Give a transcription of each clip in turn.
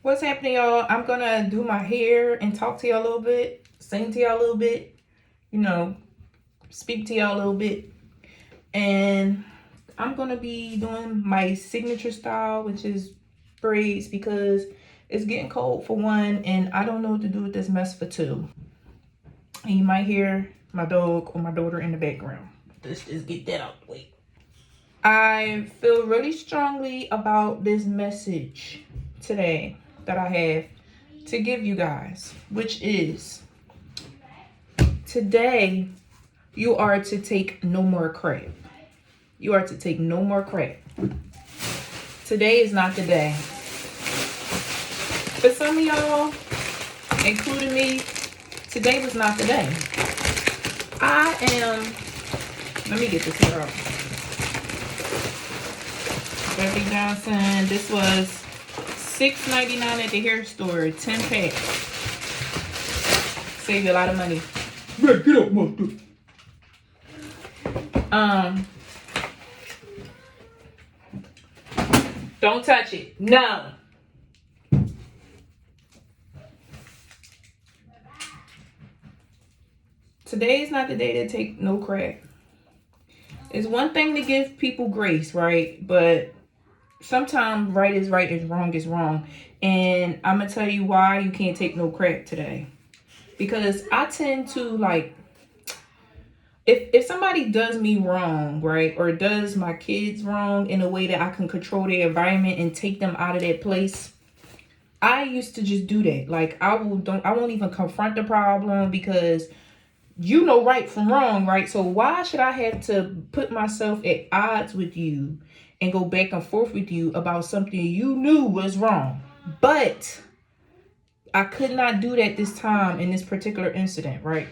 What's happening, y'all? I'm gonna do my hair and talk to y'all a little bit, sing to y'all a little bit, you know, speak to y'all a little bit. And I'm gonna be doing my signature style, which is braids, because it's getting cold for one, and I don't know what to do with this mess for two. And you might hear my dog or my daughter in the background. Let's just get that out the way. I feel really strongly about this message today that I have to give you guys, which is today you are to take no more crap. You are to take no more crap. Today is not the day. For some of y'all, including me, today was not the day. Let me get this hair out. Beverly Johnson, this was $6.99 at the hair store, 10 packs. Save you a lot of money. Get up, mother. Don't touch it. No. Today is not the day to take no crap. It's one thing to give people grace, right? But sometimes right is right and wrong is wrong. And I'm going to tell you why you can't take no crap today. Because I tend to if somebody does me wrong, right, or does my kids wrong in a way that I can control their environment and take them out of that place, I used to just do that. Like I won't even confront the problem because you know right from wrong, right? So why should I have to put myself at odds with you and go back and forth with you about something you knew was wrong? But I could not do that this time in this particular incident, right?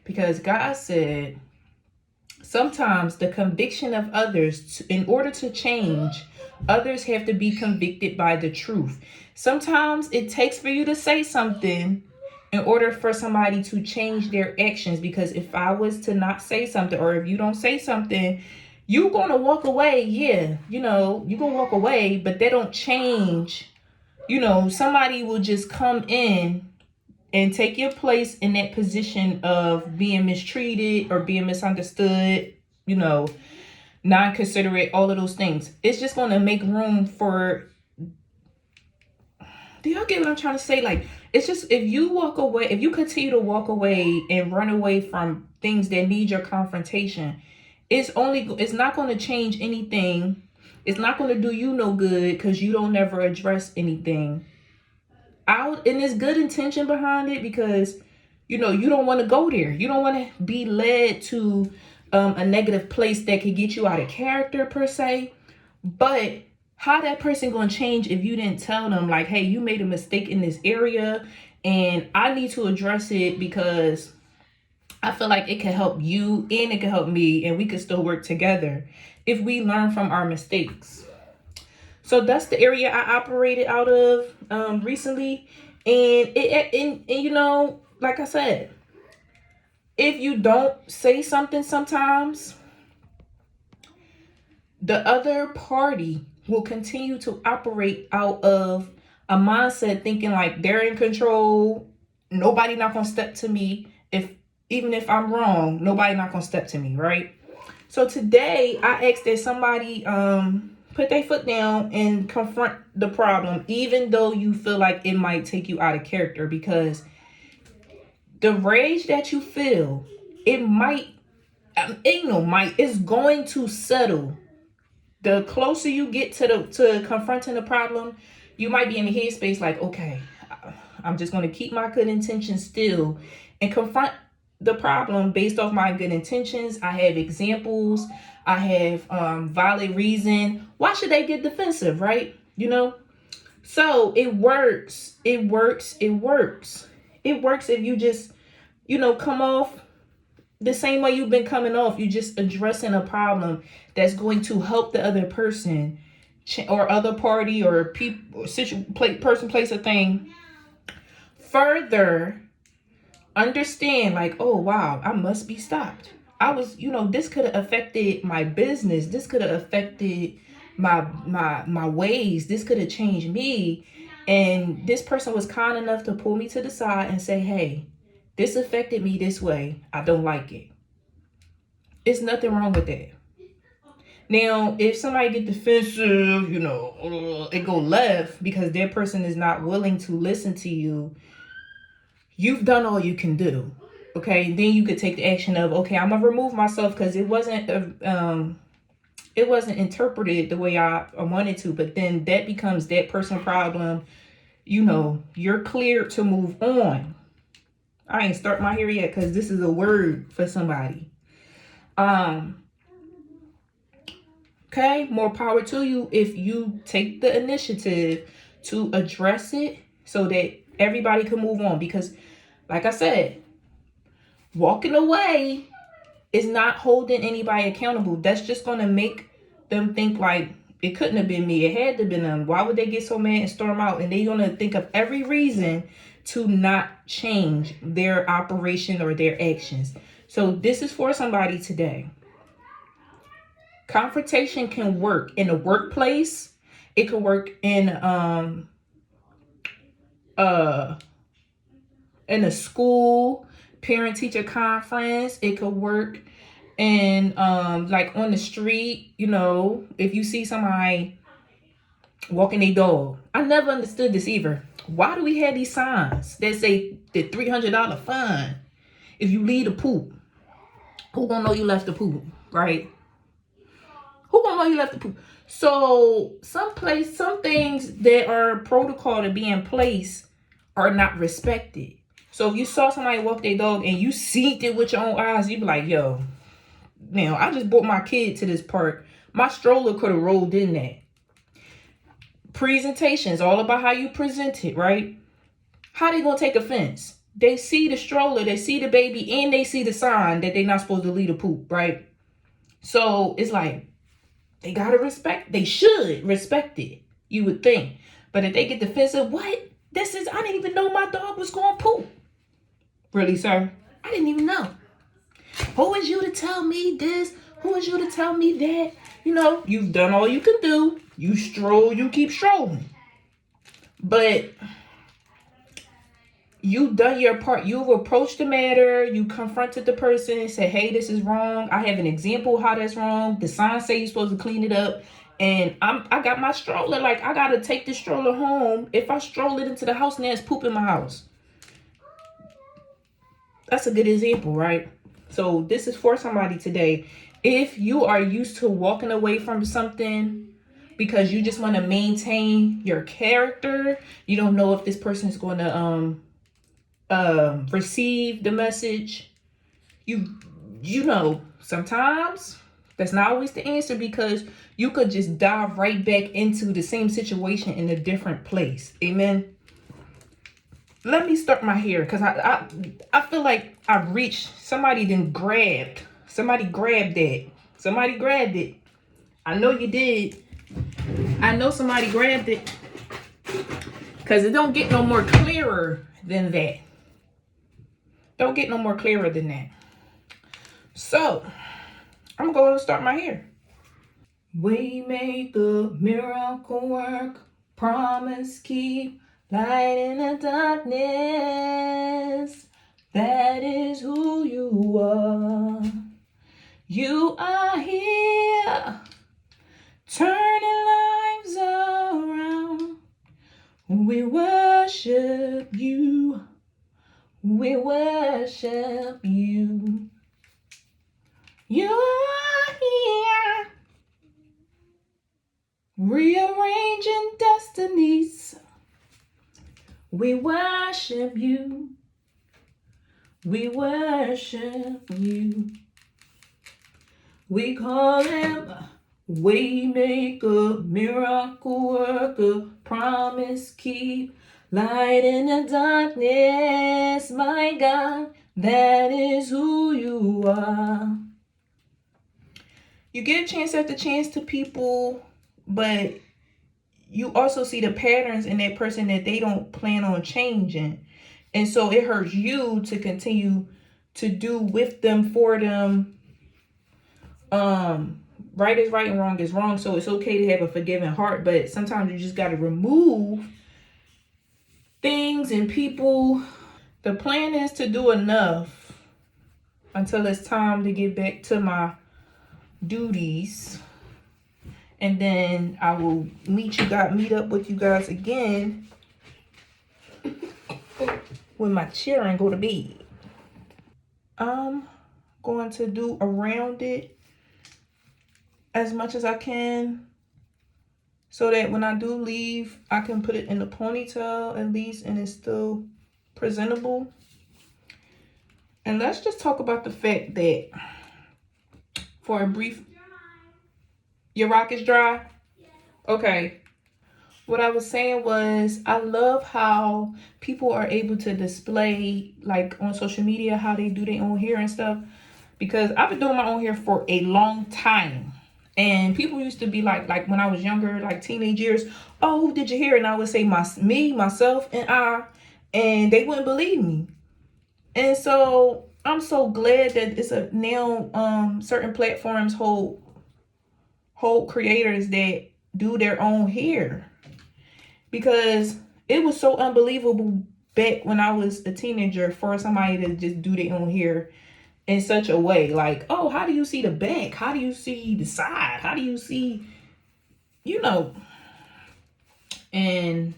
Because God said, sometimes the conviction of others, in order to change, others have to be convicted by the truth. Sometimes it takes for you to say something in order for somebody to change their actions. Because if I was to not say something, or if you don't say something, you're going to walk away. Yeah, you're going to walk away, but they don't change. Somebody will just come in and take your place in that position of being mistreated or being misunderstood, non-considerate, all of those things. It's just going to make room for, do y'all get what I'm trying to say? Like, it's just, if you continue to walk away and run away from things that need your confrontation, it's not going to change anything. It's not going to do you no good because you don't never address anything. And there's good intention behind it because, you don't want to go there. You don't want to be led to a negative place that could get you out of character per se. But how that person going to change if you didn't tell them, like, hey, you made a mistake in this area and I need to address it because I feel like it can help you and it can help me and we can still work together if we learn from our mistakes. So that's the area I operated out of recently. And like I said, if you don't say something sometimes, the other party will continue to operate out of a mindset thinking like they're in control. Nobody not gonna step to me. Even if I'm wrong, nobody not gonna step to me, right? So today I asked that somebody put their foot down and confront the problem, even though you feel like it might take you out of character, because the rage that you feel, it's going to settle. The closer you get to confronting the problem, you might be in the headspace like, okay, I'm just going to keep my good intentions still and confront the problem based off my good intentions. I have examples. I have valid reason. Why should they get defensive, right? So it works. It works. It works. It works if you just, come off the same way you've been coming off. You just addressing a problem that's going to help the other person or other party or people, person, place, or thing further understand, like, oh wow, I must be stopped. This could have affected my business. This could have affected my ways. This could have changed me. And this person was kind enough to pull me to the side and say, hey, this affected me this way. I don't like it. It's nothing wrong with that. Now, if somebody get defensive, it go left because their person is not willing to listen to you, you've done all you can do. Okay, then you could take the action of, okay, I'm gonna remove myself because it wasn't interpreted the way I wanted to. But then that becomes that person's problem. You're cleared to move on. I ain't start my hair yet because this is a word for somebody. Okay, more power to you if you take the initiative to address it so that everybody can move on. Because, like I said, walking away is not holding anybody accountable. That's just going to make them think like, it couldn't have been me. It had to have been them. Why would they get so mad and storm out? And they're going to think of every reason to not change their operation or their actions. So this is for somebody today. Confrontation can work in a workplace. It can work in a school, parent-teacher conference. It could work in like on the street. If you see somebody walking their dog. I never understood this either. Why do we have these signs that say the $300 fine if you leave the poop? Who gonna know you left the poop, right? Who gonna know you left the poop? So some things that are protocol to be in place are not respected. So if you saw somebody walk their dog and you seen it with your own eyes, you'd be like, yo, now I just brought my kid to this park. My stroller could have rolled in there. Presentations, all about how you present it, right? How they gonna take offense? They see the stroller, they see the baby, and they see the sign that they're not supposed to leave the poop, right? So it's like, they gotta respect. They should respect it, you would think. But if they get defensive, what? I didn't even know my dog was going to poop. Really, sir? I didn't even know. Who is you to tell me this? Who is you to tell me that? You've done all you can do. You stroll, you keep strolling. But you've done your part. You've approached the matter. You confronted the person and said, hey, this is wrong. I have an example how that's wrong. The sign say you're supposed to clean it up. And I got my stroller. Like, I got to take the stroller home. If I stroll it into the house, now it's poop in my house. That's a good example, right? So this is for somebody today. If you are used to walking away from something because you just want to maintain your character, you don't know if this person is going to receive the message. Sometimes that's not always the answer, because you could just dive right back into the same situation in a different place. Amen. Let me start my hair because I feel like I've reached somebody. Somebody grabbed that. Somebody grabbed it. I know you did. I know somebody grabbed it, because it don't get no more clearer than that. Don't get no more clearer than that. So, I'm going to start my hair. Waymaker, miracle work, promise keep, light in the darkness. That is who you are. You are here, turning lives around. We worship you. We worship you. You are here, rearranging destinies. We worship you. We worship you. We call him Waymaker, miracle worker, promise keep, light in the darkness. My God, that is who you are. You give chance after chance to people, but you also see the patterns in that person that they don't plan on changing. And so it hurts you to continue to do with them, for them. Right is right and wrong is wrong. So it's okay to have a forgiving heart, but sometimes you just got to remove things and people. The plan is to do enough until it's time to get back to my duties. And then I will meet up with you guys again with my chair and go to bed. I'm going to do around it as much as I can so that when I do leave, I can put it in a ponytail at least and it's still presentable. And let's just talk about the fact that for a brief... Your rock is dry? Okay. What I was saying was, I love how people are able to display, like on social media, how they do their own hair and stuff. Because I've been doing my own hair for a long time. And people used to be like when I was younger, like teenage years, oh, who did your hair? And I would say myself, and I. And they wouldn't believe me. And so I'm so glad that it's a now certain platforms hold creators that do their own hair. Because it was so unbelievable back when I was a teenager for somebody to just do their own hair in such a way. Like, oh, how do you see the back? How do you see the side? How do you see, And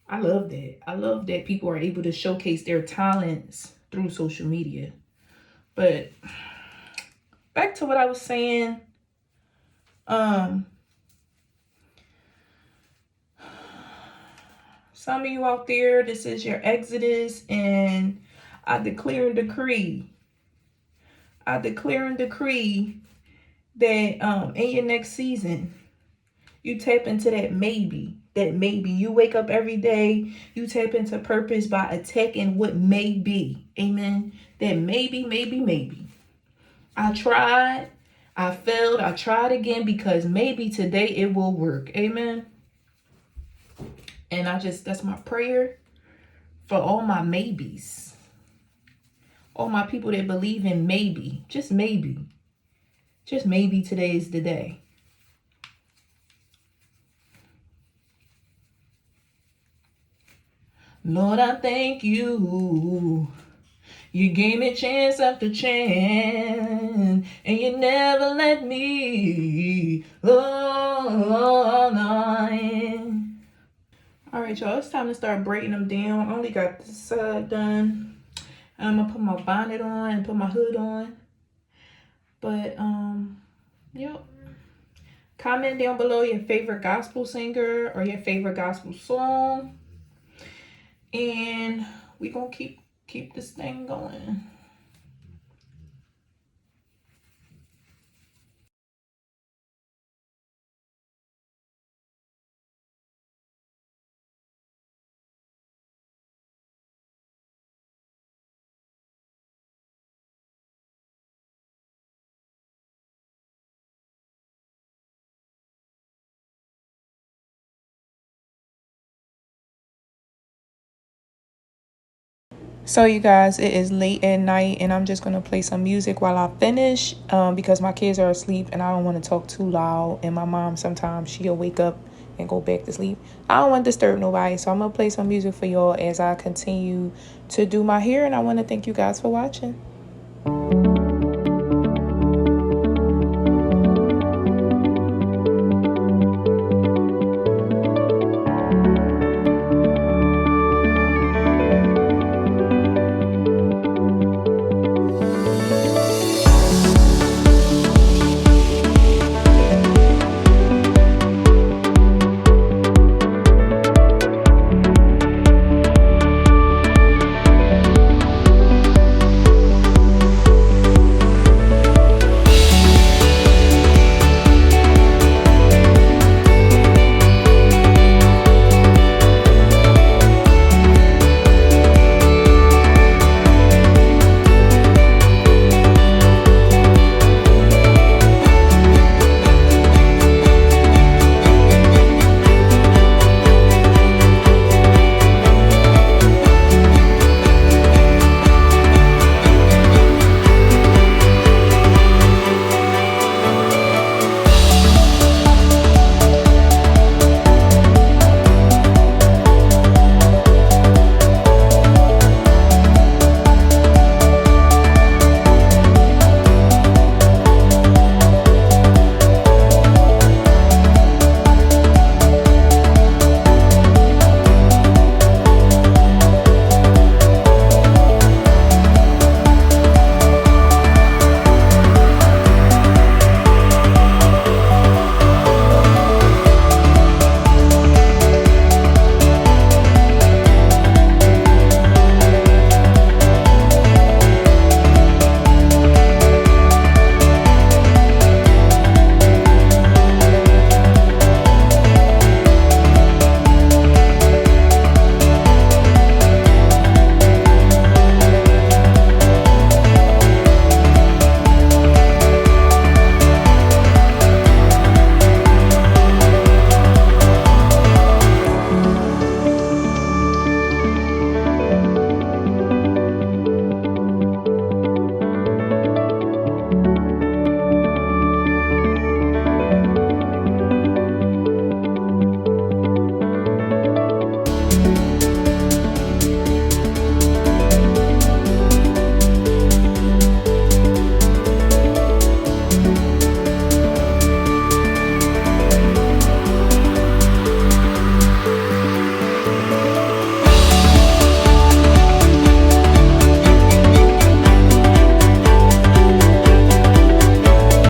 I love that. I love that people are able to showcase their talents through social media. But back to what I was saying. Some of you out there, this is your Exodus, and I declare and decree that in your next season, you tap into that maybe. You wake up every day, you tap into purpose by attacking what may be. Amen. That maybe. I tried, I failed, I tried again because maybe today it will work. Amen. And that's my prayer for all my maybes. All my people that believe in maybe. Just maybe. Just maybe today is the day. Lord, I thank you. You gave me chance after chance, and you never let me alone. All right, y'all, it's time to start breaking them down. I only got this side done. I'm gonna put my bonnet on and put my hood on. But, yep. Comment down below your favorite gospel singer or your favorite gospel song. And we gonna keep this thing going. So you guys, it is late at night and I'm just going to play some music while I finish because my kids are asleep and I don't want to talk too loud. And my mom, sometimes she'll wake up and go back to sleep. I don't want to disturb nobody. So I'm going to play some music for y'all as I continue to do my hair. And I want to thank you guys for watching.